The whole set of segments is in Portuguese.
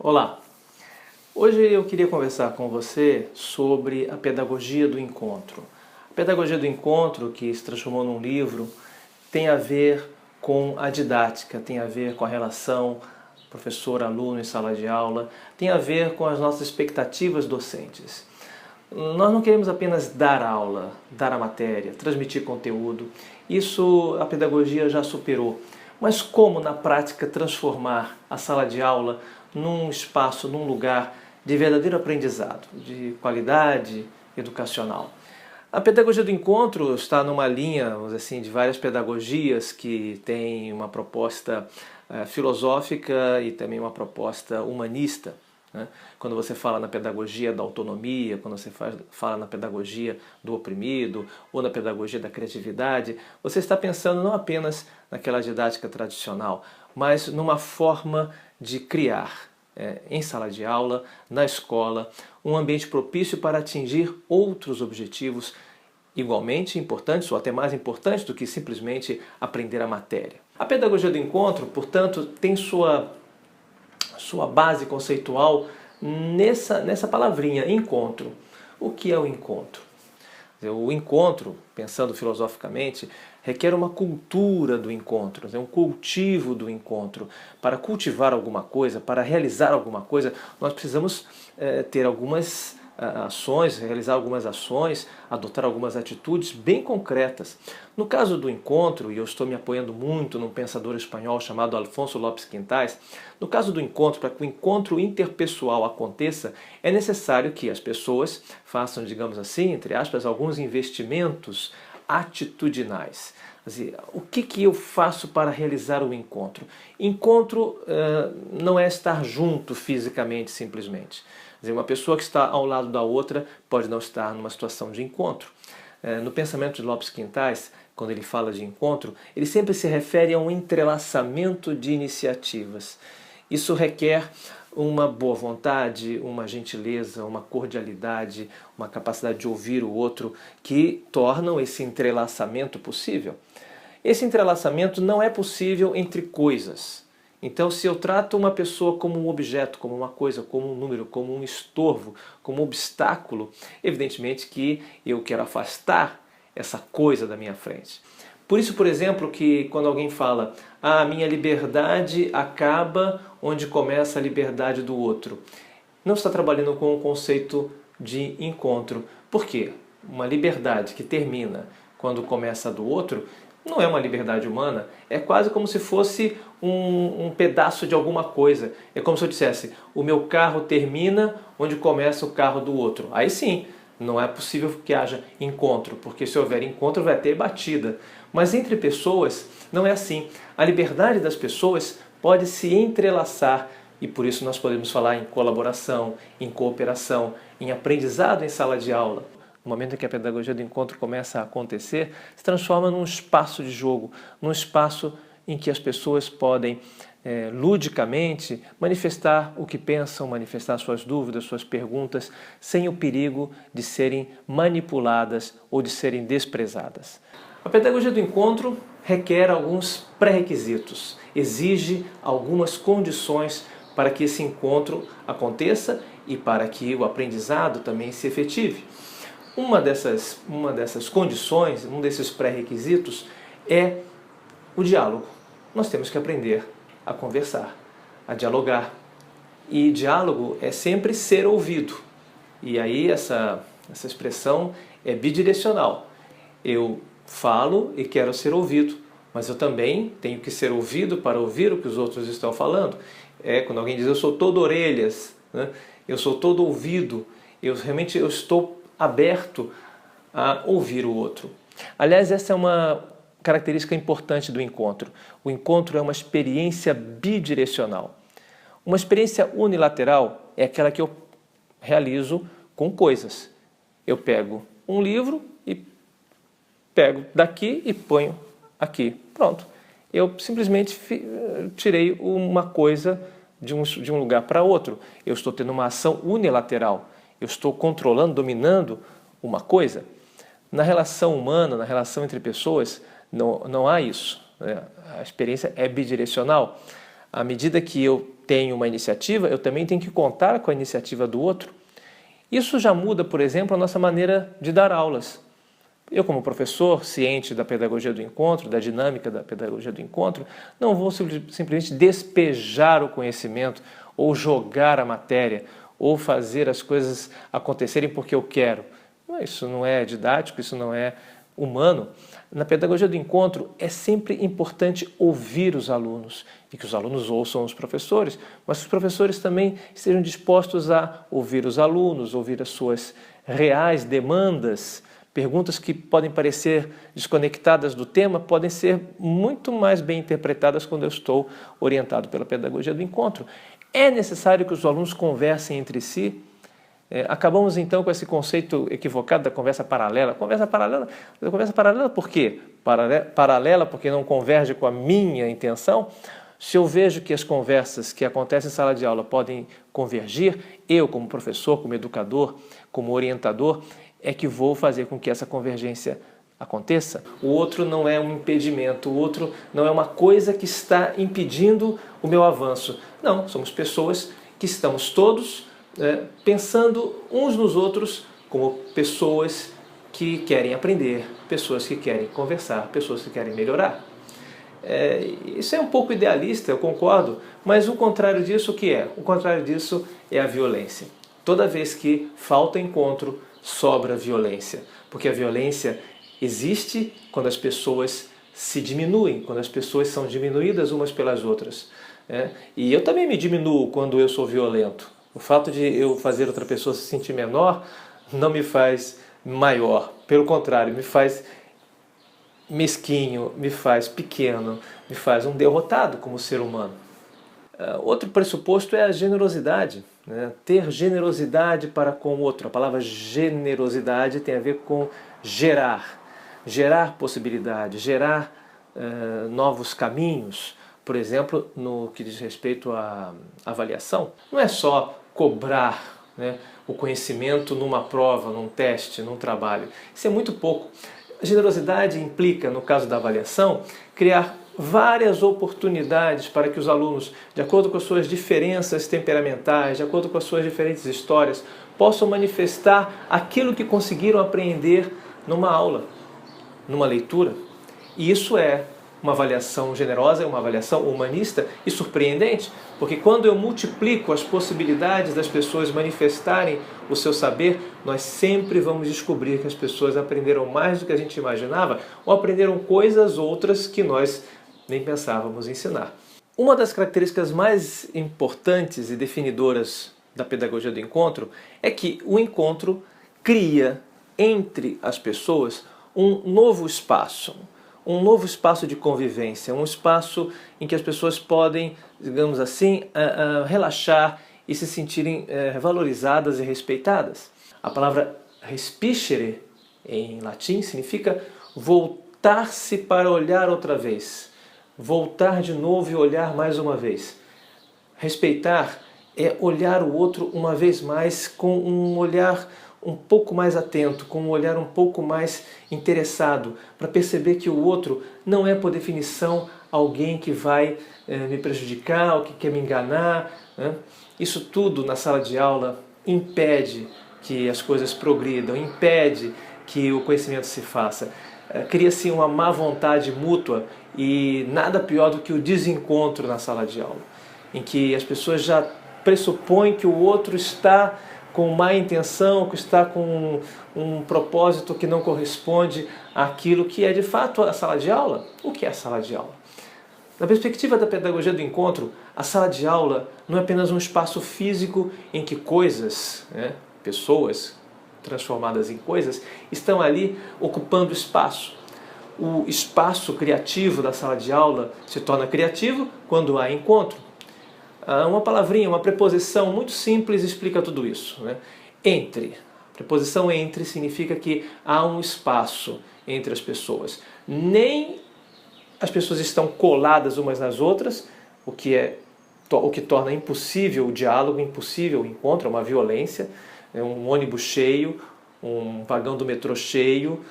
Olá! Hoje eu queria conversar com você sobre a pedagogia do encontro. A pedagogia do encontro, que se transformou num livro, tem a ver com a didática, tem a ver com a relação professor-aluno em sala de aula, tem a ver com as nossas expectativas docentes. Nós não queremos apenas dar aula, dar a matéria, transmitir conteúdo. Isso a pedagogia já superou. Mas como na prática transformar a sala de aula num espaço, num lugar de verdadeiro aprendizado, de qualidade educacional? A pedagogia do encontro está numa linha, vamos dizer assim, de várias pedagogias que tem uma proposta filosófica e também uma proposta humanista. Quando você fala na pedagogia da autonomia, quando você fala na pedagogia do oprimido ou na pedagogia da criatividade, você está pensando não apenas naquela didática tradicional, mas numa forma de criar, em sala de aula, na escola, um ambiente propício para atingir outros objetivos igualmente importantes ou até mais importantes do que simplesmente aprender a matéria. A pedagogia do encontro, portanto, tem sua base conceitual nessa palavrinha, encontro. O que é o encontro? O encontro, pensando filosoficamente, requer uma cultura do encontro, um cultivo do encontro. Para cultivar alguma coisa, para realizar alguma coisa, nós precisamos ter algumas ações, realizar algumas ações, adotar algumas atitudes bem concretas. No caso do encontro, e eu estou me apoiando muito num pensador espanhol chamado Alfonso Lopes Quintais, no caso do encontro, para que o encontro interpessoal aconteça, é necessário que as pessoas façam, digamos assim, entre aspas, alguns investimentos atitudinais. O que eu faço para realizar o encontro? Encontro não é estar junto fisicamente, simplesmente. Uma pessoa que está ao lado da outra pode não estar numa situação de encontro. No pensamento de Lopes Quintais, quando ele fala de encontro, ele sempre se refere a um entrelaçamento de iniciativas. Isso requer uma boa vontade, uma gentileza, uma cordialidade, uma capacidade de ouvir o outro que tornam esse entrelaçamento possível. Esse entrelaçamento não é possível entre coisas. Então, se eu trato uma pessoa como um objeto, como uma coisa, como um número, como um estorvo, como um obstáculo, evidentemente que eu quero afastar essa coisa da minha frente. Por isso, por exemplo, que quando alguém fala a minha liberdade acaba onde começa a liberdade do outro, não está trabalhando com o conceito de encontro. Por quê? Uma liberdade que termina quando começa a do outro não é uma liberdade humana, é quase como se fosse um pedaço de alguma coisa. É como se eu dissesse, o meu carro termina onde começa o carro do outro. Aí sim, não é possível que haja encontro, porque se houver encontro vai ter batida. Mas entre pessoas não é assim. A liberdade das pessoas pode se entrelaçar e por isso nós podemos falar em colaboração, em cooperação, em aprendizado em sala de aula. No momento em que a pedagogia do encontro começa a acontecer, se transforma num espaço de jogo, num espaço em que as pessoas podem ludicamente manifestar o que pensam, manifestar suas dúvidas, suas perguntas, sem o perigo de serem manipuladas ou de serem desprezadas. A pedagogia do encontro requer alguns pré-requisitos, exige algumas condições para que esse encontro aconteça e para que o aprendizado também se efetive. Uma dessas condições, um desses pré-requisitos é o diálogo. Nós temos que aprender a conversar, a dialogar. E diálogo é sempre ser ouvido. E aí essa expressão é bidirecional. Eu falo e quero ser ouvido, mas eu também tenho que ser ouvido para ouvir o que os outros estão falando. Quando alguém diz eu sou todo orelhas, né? Eu sou todo ouvido, eu estou aberto a ouvir o outro. Aliás, essa é uma característica importante do encontro. O encontro é uma experiência bidirecional. Uma experiência unilateral é aquela que eu realizo com coisas. Eu pego um livro e pego daqui e ponho aqui. Pronto. Eu simplesmente tirei uma coisa de um lugar para outro. Eu estou tendo uma ação unilateral. Eu estou controlando, dominando uma coisa. Na relação humana, na relação entre pessoas, não há isso. A experiência é bidirecional. À medida que eu tenho uma iniciativa, eu também tenho que contar com a iniciativa do outro. Isso já muda, por exemplo, a nossa maneira de dar aulas. Eu, como professor, ciente da pedagogia do encontro, da dinâmica da pedagogia do encontro, não vou simplesmente despejar o conhecimento ou jogar a matéria ou fazer as coisas acontecerem porque eu quero. Isso não é didático, isso não é humano. Na pedagogia do encontro é sempre importante ouvir os alunos e que os alunos ouçam os professores, mas que os professores também estejam dispostos a ouvir os alunos, ouvir as suas reais demandas. Perguntas que podem parecer desconectadas do tema podem ser muito mais bem interpretadas quando eu estou orientado pela pedagogia do encontro. É necessário que os alunos conversem entre si. Acabamos então com esse conceito equivocado da conversa paralela. Conversa paralela por quê? Paralela porque não converge com a minha intenção. Se eu vejo que as conversas que acontecem em sala de aula podem convergir, eu como professor, como educador, como orientador, é que vou fazer com que essa convergência aconteça. O outro não é um impedimento, o outro não é uma coisa que está impedindo o meu avanço. Não, somos pessoas que estamos todos pensando uns nos outros como pessoas que querem aprender, pessoas que querem conversar, pessoas que querem melhorar. Isso é um pouco idealista, eu concordo, mas o contrário disso o que é? O contrário disso é a violência. Toda vez que falta encontro, sobra violência, porque a violência existe quando as pessoas se diminuem, quando as pessoas são diminuídas umas pelas outras. E eu também me diminuo quando eu sou violento. O fato de eu fazer outra pessoa se sentir menor não me faz maior, pelo contrário, me faz mesquinho, me faz pequeno, me faz um derrotado como ser humano. Outro pressuposto é a generosidade, né? Ter generosidade para com o outro. A palavra generosidade tem a ver com gerar possibilidades, gerar novos caminhos. Por exemplo, no que diz respeito à avaliação, não é só cobrar, né, o conhecimento numa prova, num teste, num trabalho. Isso é muito pouco. A generosidade implica, no caso da avaliação, criar várias oportunidades para que os alunos, de acordo com as suas diferenças temperamentais, de acordo com as suas diferentes histórias, possam manifestar aquilo que conseguiram aprender numa aula, numa leitura. E isso é uma avaliação generosa, uma avaliação humanista e surpreendente, porque quando eu multiplico as possibilidades das pessoas manifestarem o seu saber, nós sempre vamos descobrir que as pessoas aprenderam mais do que a gente imaginava ou aprenderam coisas outras que nós nem pensávamos ensinar. Uma das características mais importantes e definidoras da pedagogia do encontro é que o encontro cria entre as pessoas um novo espaço de convivência, um espaço em que as pessoas podem, digamos assim, relaxar e se sentirem valorizadas e respeitadas. A palavra respitere, em latim, significa voltar-se para olhar outra vez, voltar de novo e olhar mais uma vez. Respeitar é olhar o outro uma vez mais com um olhar um pouco mais atento, com um olhar um pouco mais interessado, para perceber que o outro não é, por definição, alguém que vai me prejudicar ou que quer me enganar. Né? Isso tudo na sala de aula impede que as coisas progridam, impede que o conhecimento se faça. Cria-se uma má vontade mútua e nada pior do que o desencontro na sala de aula, em que as pessoas já pressupõem que o outro está com má intenção, que está com um propósito que não corresponde àquilo que é de fato a sala de aula. O que é a sala de aula? Na perspectiva da pedagogia do encontro, a sala de aula não é apenas um espaço físico em que coisas, pessoas transformadas em coisas, estão ali ocupando espaço. O espaço criativo da sala de aula se torna criativo quando há encontro. Uma palavrinha, uma preposição muito simples explica tudo isso. Entre. A preposição entre significa que há um espaço entre as pessoas. Nem as pessoas estão coladas umas nas outras, o que torna impossível o diálogo, impossível o encontro, uma violência, um ônibus cheio, um vagão do metrô cheio,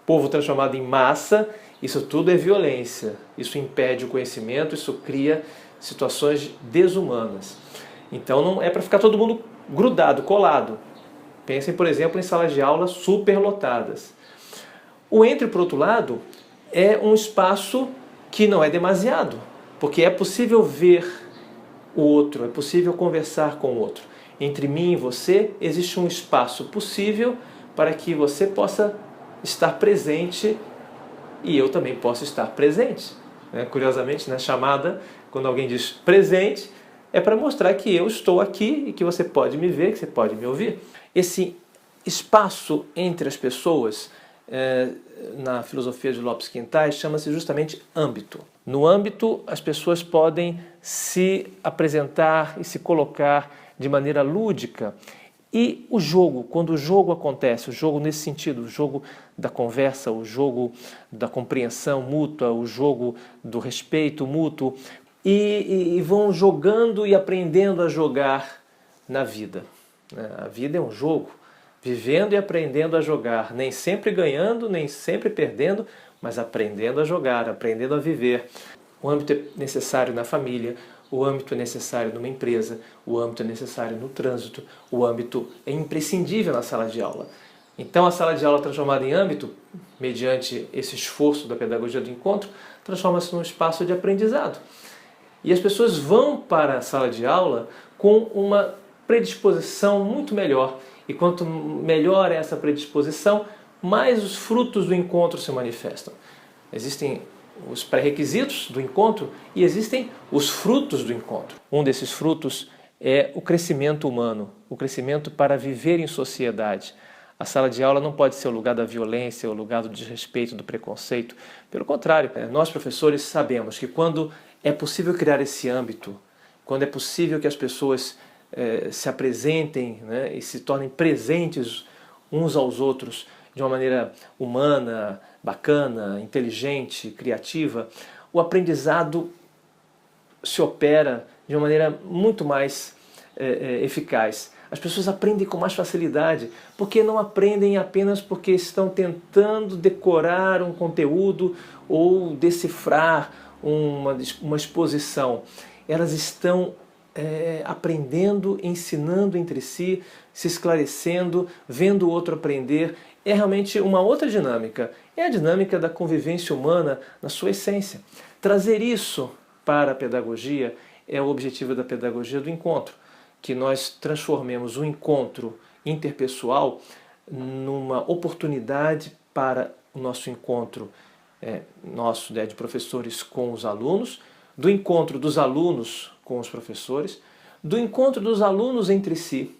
povo transformado em massa, isso tudo é violência. Isso impede o conhecimento, isso cria situações desumanas. Então não é para ficar todo mundo grudado, colado. Pensem, por exemplo, em salas de aula superlotadas. O entre, por outro lado, é um espaço que não é demasiado, porque é possível ver o outro, é possível conversar com o outro. Entre mim e você existe um espaço possível para que você possa estar presente e eu também posso estar presente. Curiosamente, na chamada, quando alguém diz presente, é para mostrar que eu estou aqui e que você pode me ver, que você pode me ouvir. Esse espaço entre as pessoas, na filosofia de Lopes Quintais, chama-se justamente âmbito. No âmbito, as pessoas podem se apresentar e se colocar de maneira lúdica. E o jogo, quando o jogo acontece, o jogo nesse sentido, o jogo da conversa, o jogo da compreensão mútua, o jogo do respeito mútuo, e vão jogando e aprendendo a jogar na vida. A vida é um jogo, vivendo e aprendendo a jogar, nem sempre ganhando, nem sempre perdendo, mas aprendendo a jogar, aprendendo a viver. O âmbito é necessário na família, o âmbito é necessário numa empresa, o âmbito é necessário no trânsito, o âmbito é imprescindível na sala de aula. Então a sala de aula transformada em âmbito, mediante esse esforço da pedagogia do encontro, transforma-se num espaço de aprendizado. E as pessoas vão para a sala de aula com uma predisposição muito melhor. E quanto melhor é essa predisposição, mais os frutos do encontro se manifestam. Existem os pré-requisitos do encontro e existem os frutos do encontro. Um desses frutos é o crescimento humano, o crescimento para viver em sociedade. A sala de aula não pode ser o lugar da violência, o lugar do desrespeito, do preconceito. Pelo contrário, nós professores sabemos que quando é possível criar esse âmbito, quando é possível que as pessoas se apresentem, e se tornem presentes uns aos outros de uma maneira humana, bacana, inteligente, criativa, o aprendizado se opera de uma maneira muito mais eficaz. As pessoas aprendem com mais facilidade, porque não aprendem apenas porque estão tentando decorar um conteúdo ou decifrar uma exposição. Elas estão aprendendo, ensinando entre si, se esclarecendo, vendo o outro aprender. É realmente uma outra dinâmica. É a dinâmica da convivência humana na sua essência. Trazer isso para a pedagogia é o objetivo da pedagogia do encontro, que nós transformemos o encontro interpessoal numa oportunidade para o nosso encontro de professores com os alunos, do encontro dos alunos com os professores, do encontro dos alunos entre si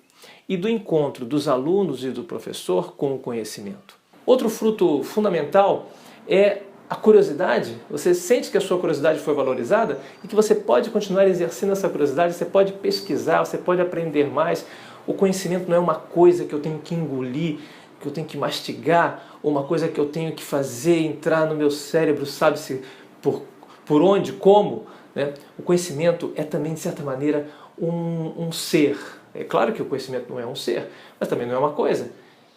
e do encontro dos alunos e do professor com o conhecimento. Outro fruto fundamental é a curiosidade. Você sente que a sua curiosidade foi valorizada e que você pode continuar exercendo essa curiosidade, você pode pesquisar, você pode aprender mais. O conhecimento não é uma coisa que eu tenho que engolir, que eu tenho que mastigar, ou uma coisa que eu tenho que fazer entrar no meu cérebro, sabe-se por onde, como. O conhecimento é também, de certa maneira, um ser. É claro que o conhecimento não é um ser, mas também não é uma coisa.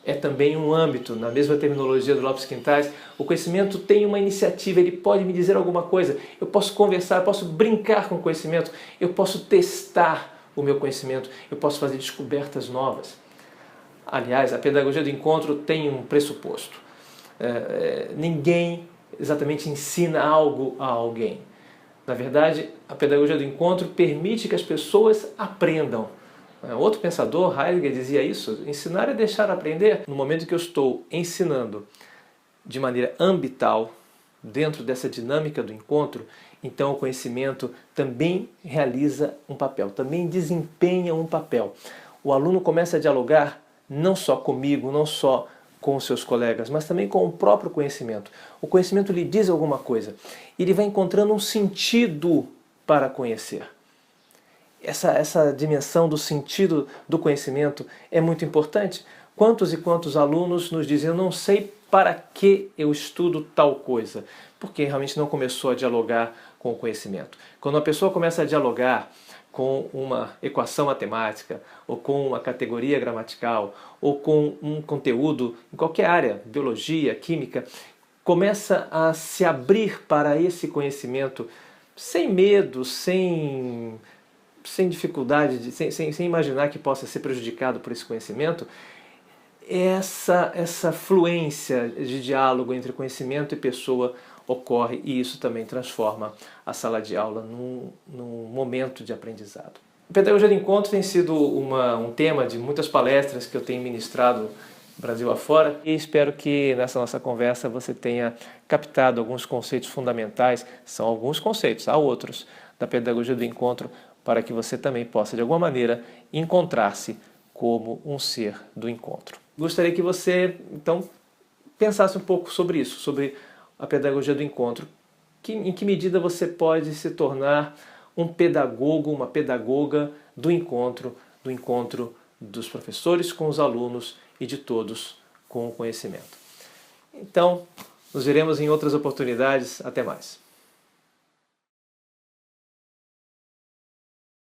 É também um âmbito. Na mesma terminologia do Lopes Quintais, o conhecimento tem uma iniciativa, ele pode me dizer alguma coisa. Eu posso conversar, eu posso brincar com o conhecimento, eu posso testar o meu conhecimento, eu posso fazer descobertas novas. Aliás, a pedagogia do encontro tem um pressuposto. Ninguém exatamente ensina algo a alguém. Na verdade, a pedagogia do encontro permite que as pessoas aprendam. Outro pensador, Heidegger, dizia isso: ensinar é deixar aprender. No momento que eu estou ensinando de maneira ambital, dentro dessa dinâmica do encontro, então o conhecimento também realiza um papel, também desempenha um papel. O aluno começa a dialogar não só comigo, não só com os seus colegas, mas também com o próprio conhecimento. O conhecimento lhe diz alguma coisa. Ele vai encontrando um sentido para conhecer. Essa dimensão do sentido do conhecimento é muito importante. Quantos e quantos alunos nos dizem: eu não sei para que eu estudo tal coisa, porque realmente não começou a dialogar com o conhecimento. Quando a pessoa começa a dialogar com uma equação matemática, ou com uma categoria gramatical, ou com um conteúdo em qualquer área, biologia, química, começa a se abrir para esse conhecimento sem medo, sem dificuldade, sem imaginar que possa ser prejudicado por esse conhecimento, essa fluência de diálogo entre conhecimento e pessoa ocorre, e isso também transforma a sala de aula num momento de aprendizado. A pedagogia do encontro tem sido um tema de muitas palestras que eu tenho ministrado Brasil afora, e espero que nessa nossa conversa você tenha captado alguns conceitos fundamentais. São alguns conceitos, há outros, da pedagogia do encontro, para que você também possa, de alguma maneira, encontrar-se como um ser do encontro. Gostaria que você, então, pensasse um pouco sobre isso, sobre a pedagogia do encontro. Em que medida você pode se tornar um pedagogo, uma pedagoga do encontro dos professores com os alunos e de todos com o conhecimento. Então, nos veremos em outras oportunidades. Até mais.